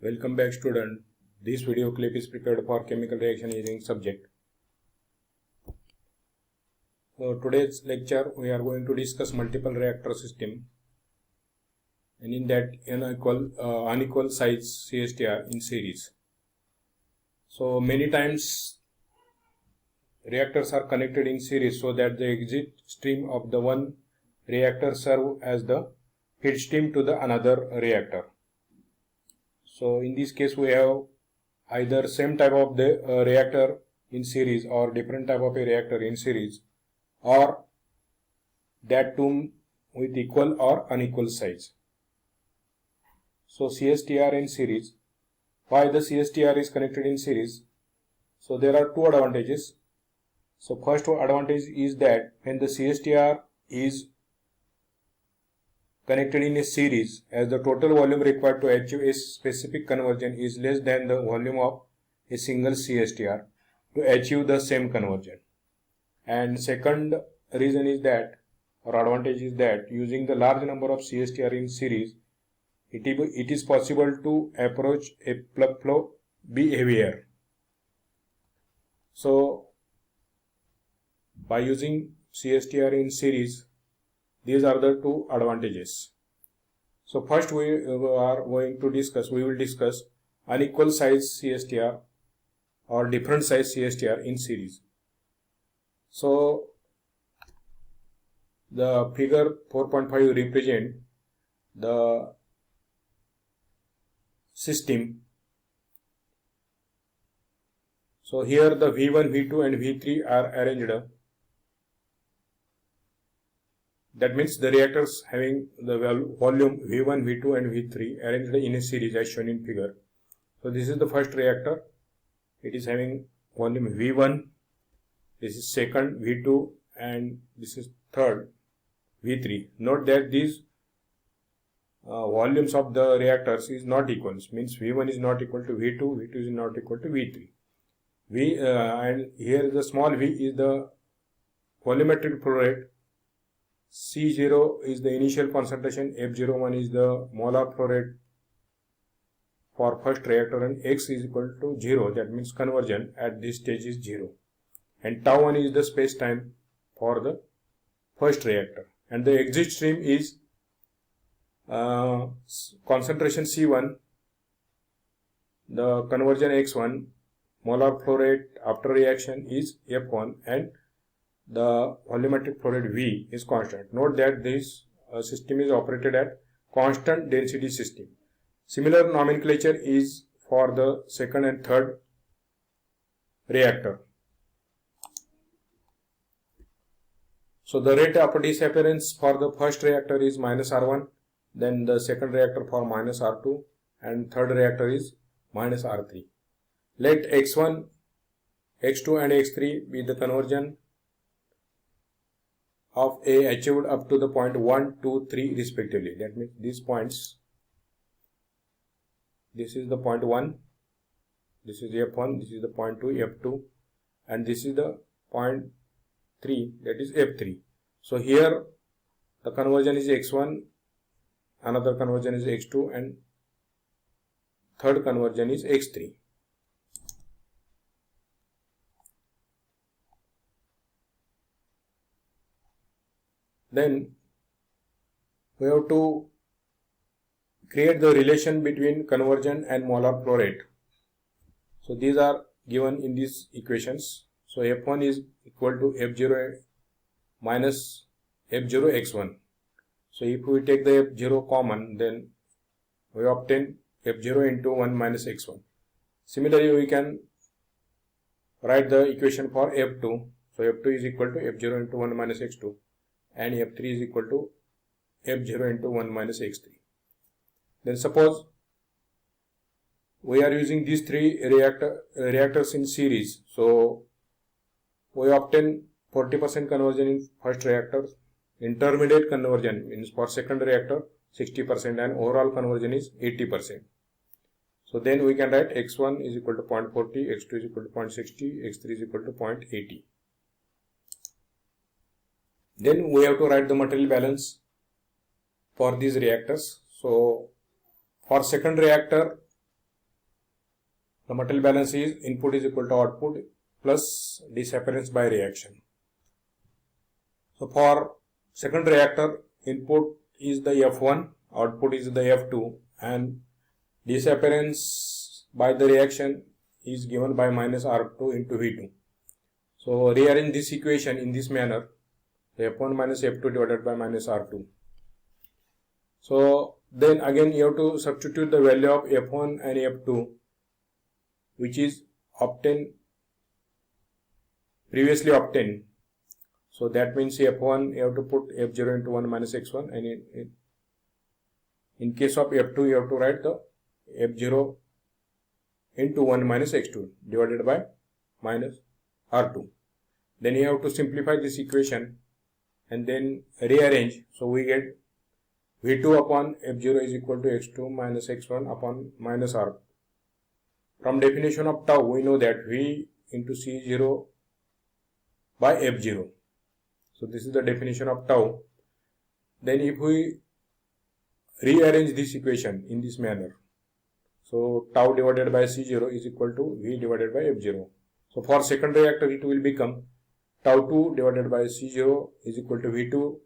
Welcome back, student. This video clip is prepared for chemical reaction using subject. So today's lecture we are going to discuss multiple reactor system, and in that unequal size CSTR in series. So many times reactors are connected in series so that the exit stream of the one reactor serve as the feed stream to the another reactor. So in this case we have either same type of the reactor in series or different type of a reactor in series, or that too with equal or unequal size. So CSTR in series. Why the CSTR is connected in series? So there are two advantages. So first advantage is that when the CSTR is connected in a series, as the total volume required to achieve a specific conversion is less than the volume of a single CSTR to achieve the same conversion. And second reason is that, or advantage is that, using the large number of CSTR in series, it is possible to approach a plug flow behavior. So by using CSTR in series, these are the two advantages. So first we will discuss unequal size CSTR or different size CSTR in series. So the figure 4.5 represent the system. So here the V1, V2 and V3 are arranged. That means the reactors having the volume V1, V2 and V3 arranged in a series as shown in figure. So this is the first reactor. It is having volume V1. This is second V2 and this is third V3. Note that these volumes of the reactors is not equal. Means V1 is not equal to V2, V2 is not equal to V3. And here the small v is the volumetric flow rate. C0 is the initial concentration, F01 is the molar flow rate for first reactor, and X is equal to 0. That means conversion at this stage is 0. And tau 1 is the space time for the first reactor. And the exit stream is concentration C1, the conversion X1, molar flow rate after reaction is F1, and the volumetric flow rate V is constant. Note that this system is operated at constant density system. Similar nomenclature is for the second and third reactor. So the rate of disappearance for the first reactor is minus R1, then the second reactor for minus R2, and third reactor is minus R3. Let X1, X2 and X3 be the conversion of A achieved up to the point 1, 2, 3 respectively. That means these points, this is the point 1, this is F1, this is the point 2, F2, and this is the point 3, that is F3. So here the conversion is X1, another conversion is X2, and third conversion is X3. Then we have to create the relation between conversion and molar flow rate. So these are given in these equations. So F1 is equal to F0 minus F0 X1. So if we take the F0 common, then we obtain F0 into 1 minus X1. Similarly, we can write the equation for F2. So F2 is equal to F0 into 1 minus X2. And F3 is equal to F0 into 1 minus X3. Then suppose we are using these three reactors in series. So we obtain 40% conversion in first reactor, intermediate conversion means for second reactor 60%, and overall conversion is 80%. So then we can write X1 is equal to 0.40, X2 is equal to 0.60, X3 is equal to 0.80. Then we have to write the material balance for these reactors. So for second reactor, the material balance is input is equal to output plus disappearance by reaction. So for second reactor, input is the F1, output is the F2, and disappearance by the reaction is given by minus R2 into V2. So rearrange this equation in this manner, F1 minus F2 divided by minus R2. So then again you have to substitute the value of F1 and F2, which is previously obtained. So that means F1 you have to put F0 into 1 minus x1, and in case of F2 you have to write the F0 into 1 minus x2 divided by minus R2. Then you have to simplify this equation and then rearrange. So we get V2 upon F0 is equal to x2 minus x1 upon minus R. From definition of tau, we know that V into C0 by F0. So this is the definition of tau. Then if we rearrange this equation in this manner, so tau divided by C0 is equal to V divided by F0. So for second reactor it will become tau 2 divided by C0 is equal to V2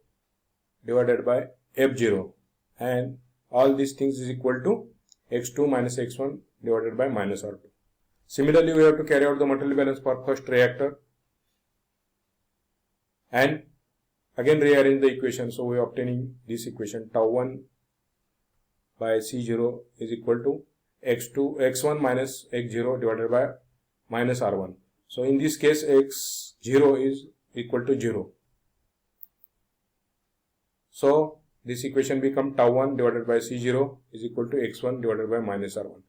divided by F0, and all these things is equal to x2 minus x1 divided by minus R2. Similarly, we have to carry out the material balance for first reactor and again rearrange the equation. So we are obtaining this equation, tau 1 by C0 is equal to x1 minus x0 divided by minus R1. So in this case x0 is equal to 0. So this equation becomes tau 1 divided by C0 is equal to x1 divided by minus R1.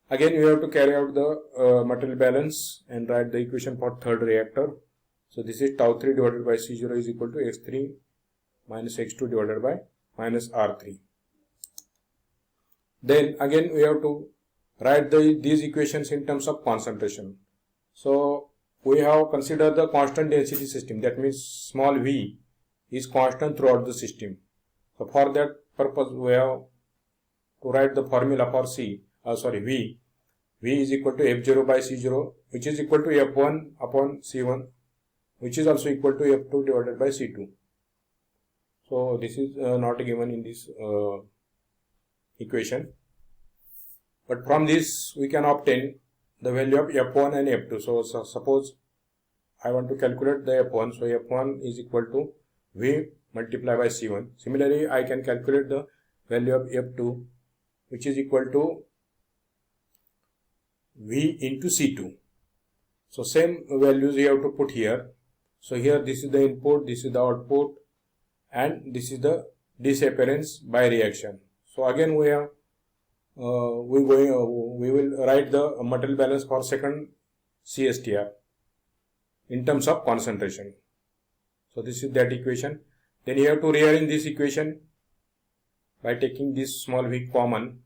Again we have to carry out the material balance and write the equation for third reactor. So this is tau 3 divided by C0 is equal to x3 minus x2 divided by minus R3. Then again we have to write these equations in terms of concentration. So we have considered the constant density system, that means small v is constant throughout the system. So for that purpose we have to write the formula for V. V is equal to F0 by C0, which is equal to F1 upon C1, which is also equal to F2 divided by C2. So this is not given in this equation, but from this we can obtain the value of F1 and F2. So suppose I want to calculate the F1, so F1 is equal to V multiplied by C1. Similarly, I can calculate the value of F2, which is equal to V into C2. So same values you have to put here. So here this is the input, this is the output, and this is the disappearance by reaction. So again we have we will write the material balance for second CSTR in terms of concentration. So this is that equation. Then you have to rearrange this equation by taking this small v common.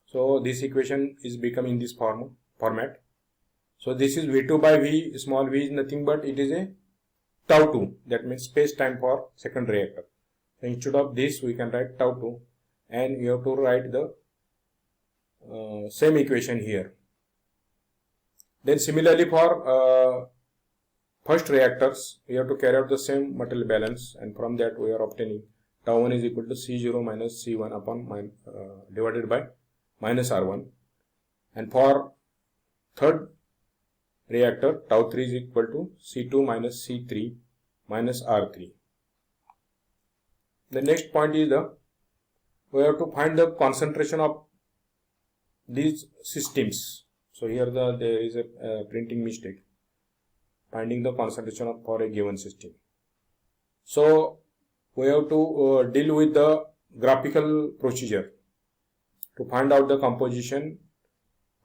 So this equation is becoming this format. So this is V2 by V, small v is nothing but it is a tau 2, that means space time for second reactor. So instead of this we can write tau 2, and you have to write the same equation here. Then similarly for first reactors we have to carry out the same material balance, and from that we are obtaining tau 1 is equal to C0 minus C1 upon divided by minus R1, and for third reactor tau 3 is equal to C2 minus C3 minus R3. The next point is we have to find the concentration of these systems. So here there is a printing mistake, finding the concentration for a given system. So we have to deal with the graphical procedure to find out the composition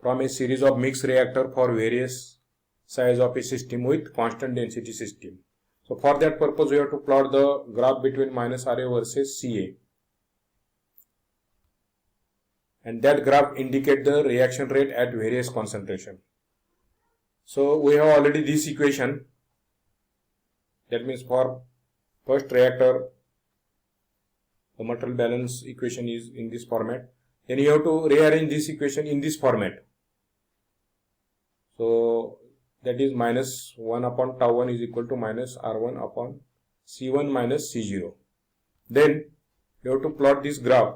from a series of mixed reactor for various size of a system with constant density system. So for that purpose we have to plot the graph between minus RA versus CA, and that graph indicate the reaction rate at various concentration. So we have already this equation, that means for first reactor the material balance equation is in this format. Then you have to rearrange this equation in this format. So that is minus 1 upon tau 1 is equal to minus R1 upon C1 minus C0. Then you have to plot this graph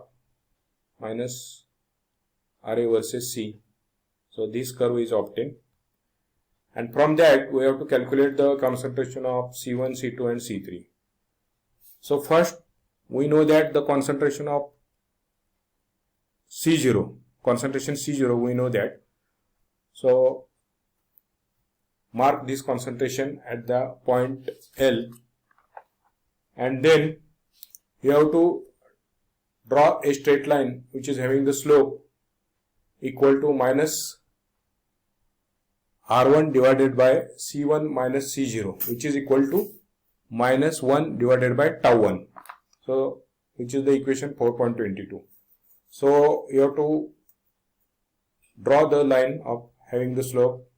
minus RA versus C. So this curve is obtained. And from that we have to calculate the concentration of C1, C2 and C3. So first we know that the concentration of C0, we know that. So mark this concentration at the point L, and then you have to draw a straight line which is having the slope equal to minus R1 divided by C1 minus C0, which is equal to minus 1 divided by tau 1. So which is the equation 4.22. So you have to draw the line of having the slope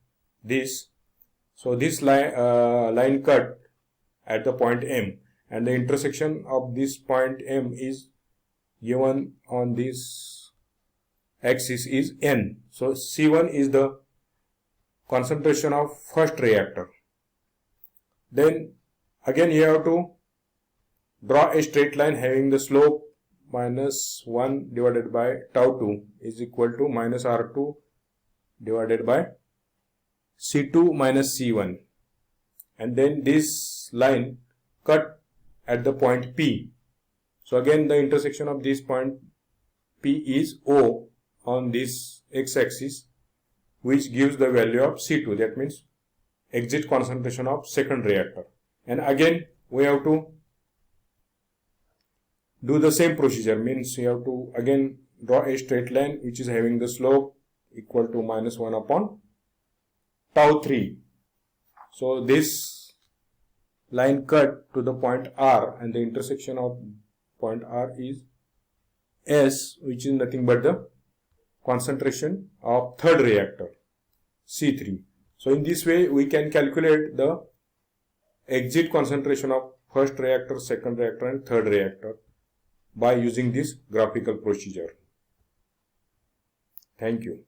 this. So this line cut at the point M, and the intersection of this point M is given on this axis is N. So C1 is the concentration of first reactor. Then again you have to draw a straight line having the slope minus 1 divided by tau 2 is equal to minus R2 divided by C2 minus C1, and then this line cut at the point P. So again the intersection of this point P is O on this x-axis, which gives the value of C2, that means exit concentration of second reactor. And again we have to do the same procedure, means you have to again draw a straight line which is having the slope equal to minus 1 upon tau 3. So this line cut to the point R, and the intersection of point R is S, which is nothing but the concentration of third reactor C3. So in this way we can calculate the exit concentration of first reactor, second reactor and third reactor by using this graphical procedure. Thank you.